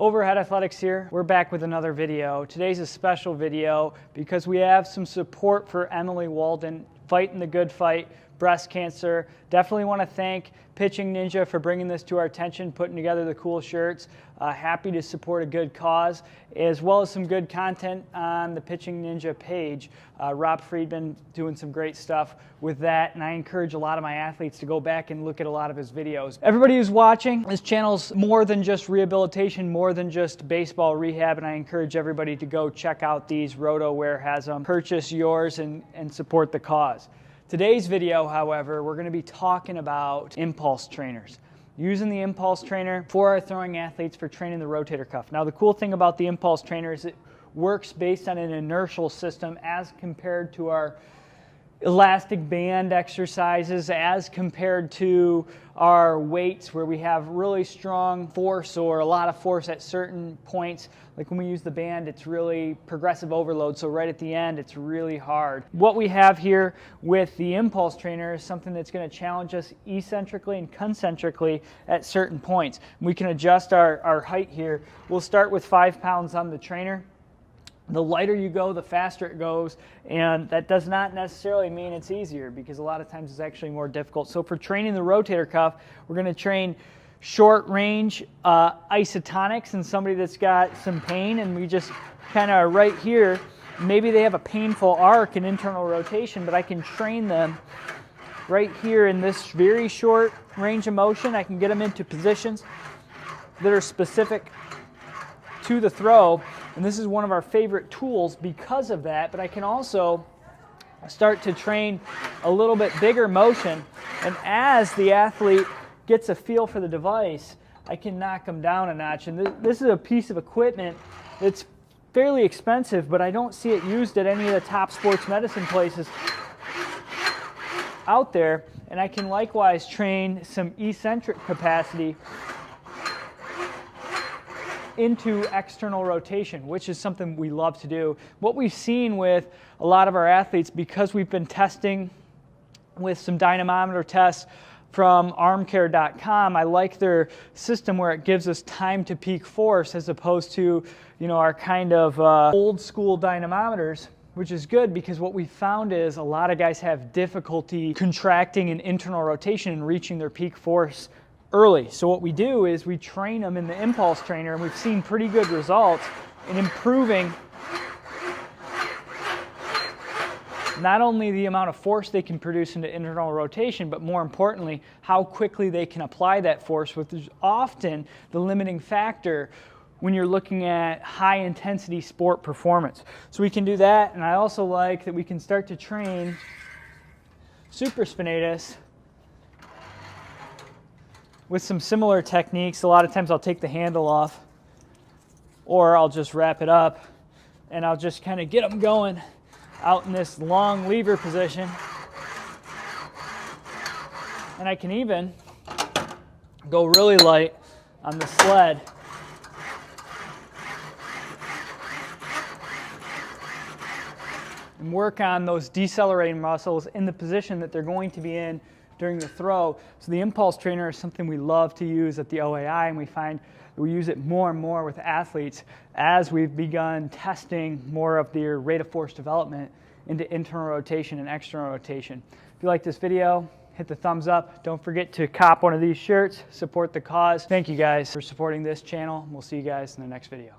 Overhead Athletics here. We're back with another video. Today's a special video because we have some support for Emily Walden, fighting the good fight, breast cancer. Definitely want to thank Pitching Ninja for bringing this to our attention, putting together the cool shirts. Happy to support a good cause, as well as some good content on the Pitching Ninja page. Rob Friedman doing some great stuff with that, and I encourage a lot of my athletes to go back and look at a lot of his videos. Everybody who's watching, this channel's more than just rehabilitation, more than just baseball rehab, and I encourage everybody to go check out these. RotoWear has them. Purchase yours and support the cause. Today's video, however, we're going to be talking about impulse trainers. Using the impulse trainer for our throwing athletes for training the rotator cuff. Now, the cool thing about the impulse trainer is it works based on an inertial system as compared to our elastic band exercises, as compared to our weights where we have really strong force or a lot of force at certain points. Like when we use the band, it's really progressive overload, so right at the end it's really hard. What we have here with the impulse trainer is something that's going to challenge us eccentrically and concentrically at certain points. We can adjust our height here. We'll start with 5 pounds on the trainer. The lighter you go, the faster it goes, and that does not necessarily mean it's easier, because a lot of times it's actually more difficult. So for training the rotator cuff, we're going to train short range isotonics and somebody that's got some pain, and we just kind of right here, maybe they have a painful arc and internal rotation, but I can train them right here in this very short range of motion. I can get them into positions that are specific to the throw, and this is one of our favorite tools because of that. But I can also start to train a little bit bigger motion, and as the athlete gets a feel for the device, I can knock them down a notch. And this is a piece of equipment that's fairly expensive, but I don't see it used at any of the top sports medicine places out there. And I can likewise train some eccentric capacity into external rotation, which is something we love to do. What we've seen with a lot of our athletes, because we've been testing with some dynamometer tests from armcare.com, I like their system where it gives us time to peak force as opposed to, our kind of old school dynamometers, which is good because what we found is a lot of guys have difficulty contracting an internal rotation and reaching their peak force early. So what we do is we train them in the impulse trainer, and we've seen pretty good results in improving not only the amount of force they can produce into internal rotation, but more importantly, how quickly they can apply that force, which is often the limiting factor when you're looking at high intensity sport performance. So we can do that, and I also like that we can start to train supraspinatus with some similar techniques. A lot of times I'll take the handle off, or I'll just wrap it up, and I'll just kind of get them going out in this long lever position. And I can even go really light on the sled and work on those decelerating muscles in the position that they're going to be in during the throw. So the impulse trainer is something we love to use at the OAI, and we find that we use it more and more with athletes as we've begun testing more of their rate of force development into internal rotation and external rotation. If you like this video, hit the thumbs up. Don't forget to cop one of these shirts, support the cause. Thank you guys for supporting this channel. We'll see you guys in the next video.